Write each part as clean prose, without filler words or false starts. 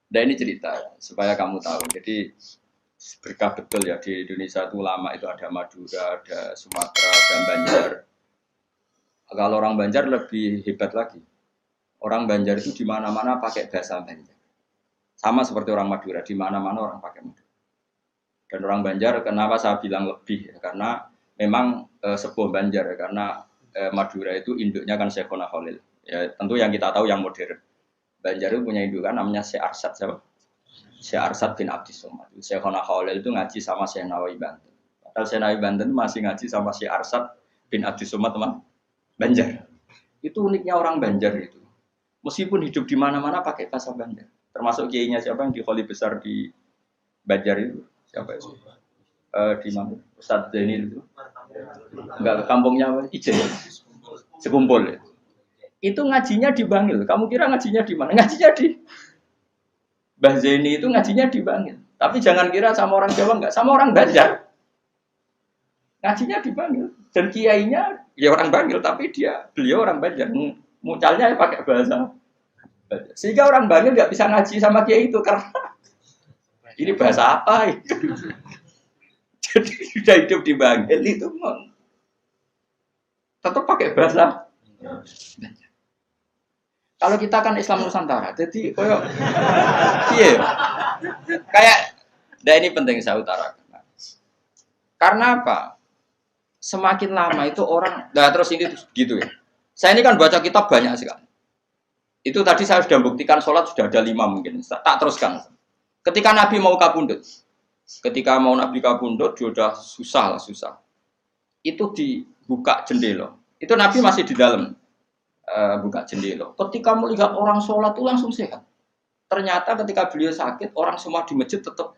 Dan ini cerita supaya kamu tahu. Jadi berkah betul ya di Indonesia itu lama itu ada Madura, ada Sumatera, ada Banjar. Kalau orang Banjar lebih hebat lagi. Orang Banjar itu di mana-mana pakai bahasa Banjar. Sama seperti orang Madura, di mana-mana orang pakai Madura. Dan orang Banjar kenapa saya bilang lebih? Karena memang sebuah Banjar karena Madura itu induknya kan Syekhona Khalil. Ya tentu yang kita tahu yang modern. Banjar itu punya indukan namanya Syekh Arsad siapa? Syekh Arsad bin Abdis Somad. Syekhona Khalil itu ngaji sama Syekh Nawawi Banten. Padahal Syekh Nawawi Banten masih ngaji sama Syekh Arsad bin Abdis Somad teman Banjar. Itu uniknya orang Banjar itu. Meskipun hidup di mana-mana pakai bahasa Banjar. Termasuk kiainya siapa yang di Kholi besar di Banjar itu? Siapa itu? Di mana? Ustadz Zainil itu. Enggak, kampungnya apa? Ijen. Sekumpul ya. Itu ngajinya di Bangil. Kamu kira ngajinya di mana? Ngajinya di Mbah Zaini itu ngajinya di Bangil. Tapi jangan kira sama orang Jawa enggak, sama orang Banjar. Ngajinya di Bangil. Dan kiainya ya orang Bangil, tapi beliau orang Banjar. Mucalnya ya pakai bahasa Banjar. Sehingga orang Bangil enggak bisa ngaji sama kiai itu karena ini bahasa apa itu? Jadi sudah hidup di Bangil itu tetap pakai bahasa Banjar. Kalau kita kan Islam Nusantara, jadi koyo iya. Kayak ini penting saya utarakan. Karena apa? Semakin lama itu orang, terus ini gitu ya. Saya ini kan baca kitab banyak sekali. Itu tadi saya sudah buktikan sholat sudah ada 5 mungkin. Tak teruskan. Ketika Nabi mau kabundut, dia udah susah. Itu dibuka jendela. Itu Nabi masih di dalam. Buka jendela. Ketika melihat orang sholat itu langsung sehat. Ternyata ketika beliau sakit, orang semua di masjid tetap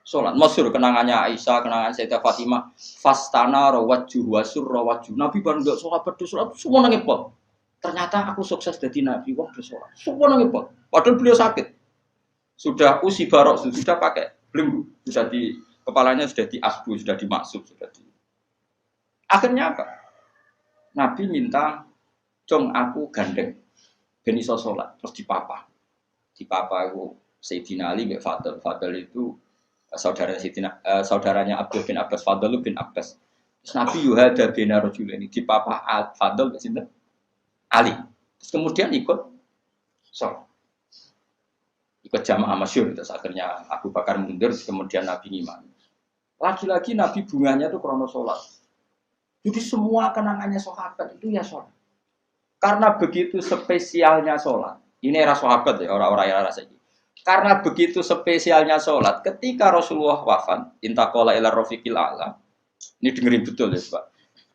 sholat. Masyhur kenangannya Aisyah, kenangan Sayyidah Fatimah. Fastana rawajjuh wasur rawajjuh. Nabi baru nggak sholat berdoa, semua nangipot. Ternyata aku sukses jadi Nabi. Wah bersolat. Semua nangipot. Padahal beliau sakit. Sudah usi barok, sudah pakai belenggu. Sudah di kepalanya sudah diasbu, sudah dimaksud, Akhirnya apa? Nabi minta Cong aku gandeng ben iso salat terus dipapa itu Sayyidina Ali bin Fadl itu saudaranya Abdul bin Abbas Fadl bin Abbas. Terus Nabi yuhada bin rajulaini dipapa Fadl sinten Ali. Terus kemudian ikut salat. Ikut jamaah masyhur terus akhirnya Abu Bakar mundur kemudian Nabi ngimami. Lagi-lagi Nabi bunganya itu krono salat. Jadi semua kenangannya sahabat itu ya salat. Karena begitu spesialnya sholat, ini era sahabat ya, orang-orang era ini. Karena begitu spesialnya sholat, ketika Rasulullah wafat, intaqala ila rafiqil a'la. Ini dengerin betul ya, Pak.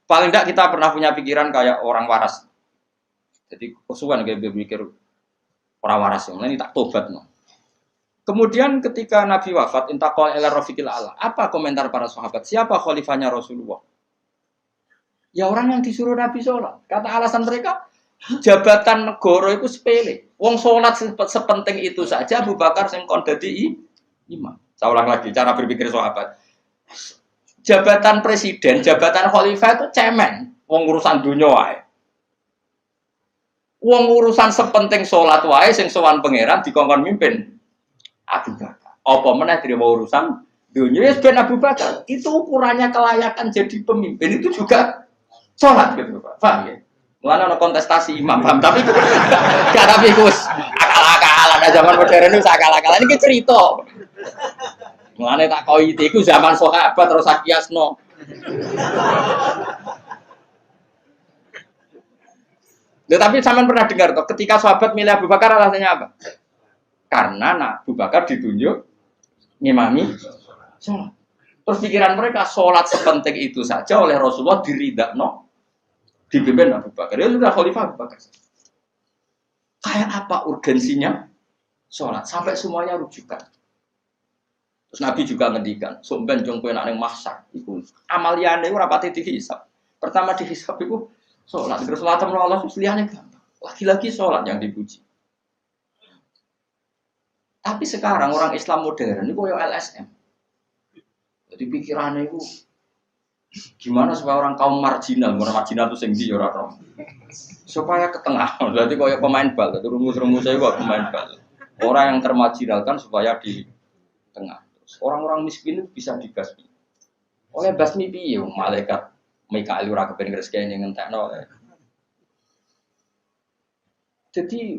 Paling tidak kita pernah punya pikiran kayak orang waras. Jadi kesuwan kayak berpikir orang waras, ini tak tobat no. Kemudian ketika Nabi wafat, intaqala ila rafiqil a'la. Apa komentar para sahabat? Siapa khalifahnya Rasulullah? Ya orang yang disuruh Nabi sholat. Kata alasan mereka, jabatan negara itu sepele. Wong sholat sepenting itu saja Abu Bakar sing kon dadi imam. Saya ulang lagi cara berpikir sahabat. Jabatan presiden, jabatan khalifah itu cemen. Wong urusan dunia wae. Wong urusan sepenting sholat wae sing sowan pangeran dikongkon mimpin Abu Bakar. Apa meneh terima urusan dunia ben Abu Bakar. Itu ukurannya kelayakan jadi pemimpin itu juga sholat gitu Pak. Paham ya? Mulane ana kontestasi imam, paham? Tapi gak tapi Gus. Akal-akalan zaman modern itu akal-akalan iki cerita. Mulane tak koi iku zaman sahabat terus akiasno. Tapi sampean pernah dengar toh ketika sahabat milih Abu Bakar alasannya apa? Karena Abu Bakar ditunjuk ngimami sholat. Terus pikiran mereka sholat sepenting itu saja oleh Rasulullah diridakno dipimpin Abu Bakar. Dia sudah khalifah Abu Bakar. Kayak apa urgensinya sholat sampai semuanya rujukan. Terus Nabi juga ngendikan, "Somben jong kowe nek ning mahsyar iku amaliyane ora pati dihisab. Pertama dihisab iku sholat. Terus sholat Allah liyane gampang. Lagi-lagi sholat yang dipuji. Tapi sekarang orang Islam modern itu koyo LSM. Jadi pikirannya itu gimana supaya orang kaum marginal itu sing ndi ora roh. Supaya ke tengah. Berarti koyo pemain bal, itu rumus-rumus saya kok pemain bal. Orang yang termarginalkan supaya di tengah. Orang-orang miskin itu bisa dibasmi. Oleh basmi piye malaikat Mikail ora kepen ngreseki ngentekno. Jadi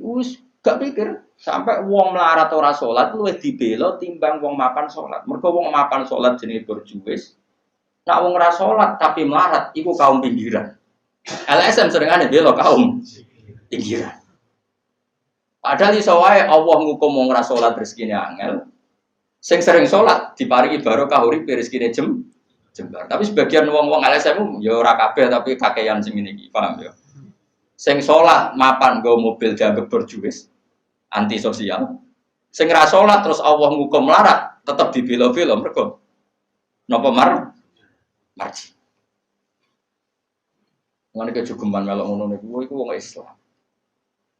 gak pikir sampai wong melarat ora salat luwih dibela timbang wong mapan salat. Mergo wong mapan salat jenenge berjuwis. Nek wong ora salat tapi melarat iku kaum pinggiran. LSM serengane bela kaum pinggiran. Padahal iso wae Allah ngukum wong ora salat rezekine angel. Sing sering salat diparingi barokah uripe rezekine jembar. Tapi sebagian wong-wong LSM ya ora kabeh tapi kakean sing ngene iki, paham ya. Sing salat mapan nggo mobil dianggap berjuwis, antisosial. Sing ra salat terus Allah ngukum melarat, tetep dibela-bela mergo napa marji. Ngene kejogeman melok ngono niku iku wong Islam.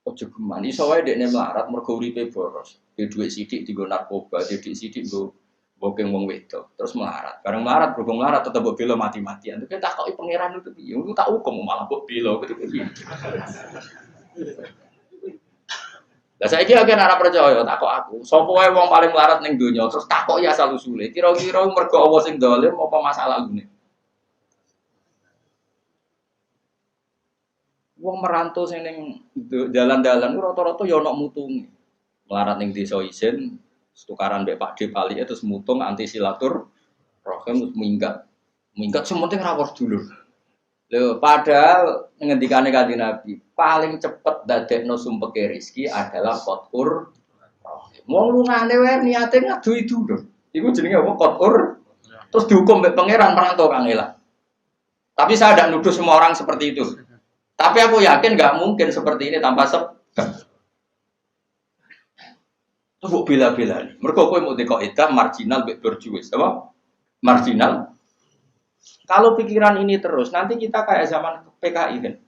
Kejogeman iso wae dekne melarat mergo uripe boros. Dhe dhuwit sithik dienggo narkoba, dhe dhuwit sithik nggo bokeng wong wedok, terus melarat. Bareng melarat berhubung melarat tetep mbok bela mati-matian. Tapi tak koki pangeran itu piye? Aku tak hukum malah mbok bela gitu piye. Lah saiki akeh ora percaya tak kok aku. Sopo wae wong paling melarat ning donya terus takoki asal usule. Kira-kira mergo Allah sing dolim apa masalah ngene? Wong merantau sing ning dalan-dalan rata-rata ya ana mutunge. Melarat ning desa isin tukaran mbek Pak D Pali terus mutung anti silaturahim minggat sementing rawuh dulur. Lho padahal ngendikane Kanjeng Nabi paling cepet dadekno sumpeke rezeki adalah qatur rahim. Wong lungane wae niate ngadui dulur. Iku jenenge apa qatur. Terus dihukum mbek pangeran merantau Kang Ela. Tapi saya tidak nuduh semua orang seperti itu. Tapi aku yakin nggak mungkin seperti ini tanpa sebab. Terus kok bela-bela nih. Mereka kowe mau dikoidah marginal berjuwis, apa? Marginal. Kalau pikiran ini terus, nanti kita kayak zaman PKI kan.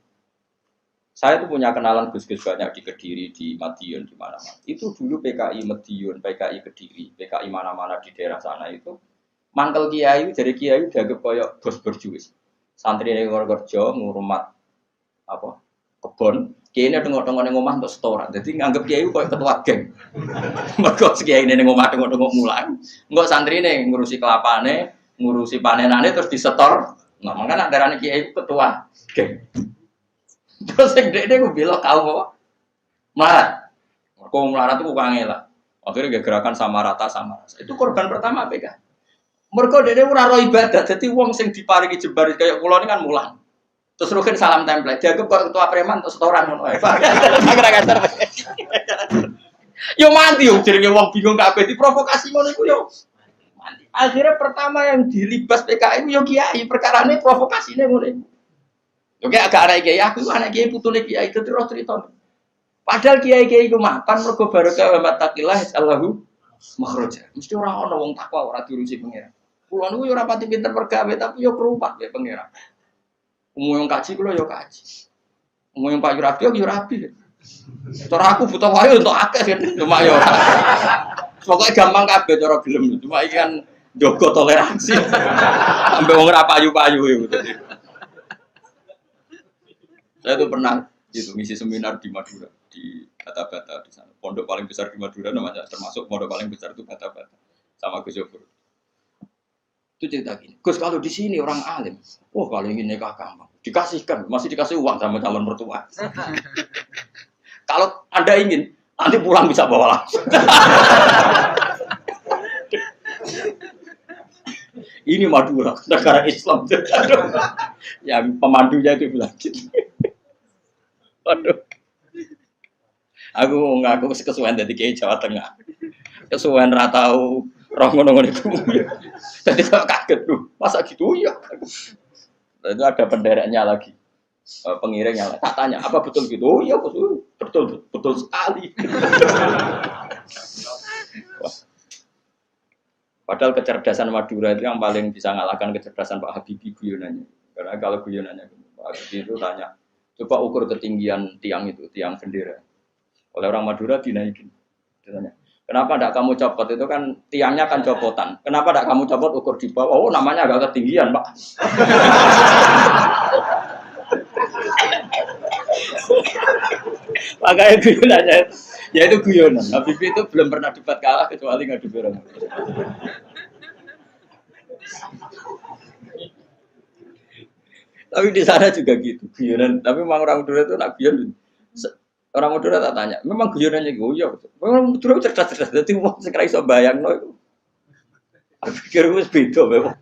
Saya tuh punya kenalan gus-gus banyak di Kediri, di Madiun, di mana-mana. Itu dulu PKI Madiun, PKI Kediri, PKI mana-mana di daerah sana itu. Mangkel kiai, jadi kiai dianggap kayak bos berjuwis. Santri yang kerja ngurumat apa? Kebon. Kiai ini tengok-tengok ning omah untuk setoran. Jadi nganggep kiai koyo ketua geng. Mergo kiai ini ning omah tengok-tengok mulang. Engko santri ini ngurusi kelapane, ngurusi panenane terus disetor. Nah, makanya darane kiai ketua geng. Terus sing dekne ku belok kaum apa? Melarat. Mergo melarat itu kangela. Akhirnya gerakan sama rata. Itu korban pertama PK. Mergo dekne ora ro ibadah. Dadi wong sing diparingi jembar kaya kula ini kan mulang. Terus rugen salam template, dianggap kok ketua preman untuk setoran ngono ae. Yo mati yo jenenge wong bingung kabeh diprovokasi ngono iku yo. Mati. Akhirnya pertama yang dilibas PKI yo kiai, perkarane provokasine ngono iku. Yo kayak agak anak kiai, aku anak kiai putune kiai itu terus cerita. Padahal kiai-kiai iku makan mergo barokah wa taqillah Allahu makhraja. Mesti ora ana wong takwa ora diurusi pangeran. Kulo niku yo ora pati pinter pergawe tapi yo kerumat wae pangeran. Umum yang kaji kulo yo kaji. Umum yang Pak Yurabi yo rabi. Cara aku butuh wae untuk akeh kan cuma yo. Pokoke gampang kabeh cara gelem. Cuma iki kan njogo toleransi. Sampai wong ora payu-payu yo. Saya tuh pernah itu ngisi seminar di Madura di Bata-Bata di sana. Pondok paling besar di Madura namanya termasuk pondok paling besar itu Bata-Bata sama Gus Yofur. Itu cerita gini, Gus kalau di sini orang alim, wah kalau ingin nikah gampang, dikasihkan, masih dikasih uang sama calon mertua. Kalau Anda ingin, nanti pulang bisa bawa langsung. Ini Madura, negara Islam. Yang pemandunya itu bilang gitu. Waduh. Aku ngaku kesuwen dari kiai Jawa Tengah. Kesuwen ra tau roh ngono-ngono itu. Jadi kalau kaget tuh, masa gitu ya? Itu ada pendereknya lagi, pengiringnya. Tak tanya, apa betul gitu? Oh iya betul sekali. Wah. Padahal kecerdasan Madura itu yang paling bisa ngalahkan kecerdasan Pak Habibie guyonannya. Karena kalau guyonannya Pak Habibie itu tanya, coba ukur ketinggian tiang itu, tiang bendera. Oleh orang Madura dinaikin. Ditanya, kenapa tidak kamu copot? Itu kan tiangnya kan copotan. Kenapa tidak kamu copot ukur di bawah? Oh, namanya agak ketinggian, Pak. Makanya gue nanya, Ya itu guyonan. Habib itu belum pernah debat kalah kecuali ngadu orang Madura. Tapi di sana juga gitu, guyonan. Tapi memang orang Madura itu nak guyon. Orang Madura tak tanya, memang guyonannya gue ya. Memang Madura cerdas-cerdas. Jadi mau sekarang iso bayang no itu. Aku pikir itu beda memang.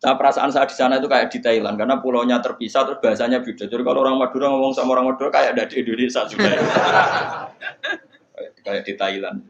Nah, perasaan saya di sana itu kayak di Thailand karena pulaunya terpisah terus bahasanya beda. Jadi kalau orang Madura ngomong sama orang Madura kayak ada di Indonesia juga. Kayak di Thailand.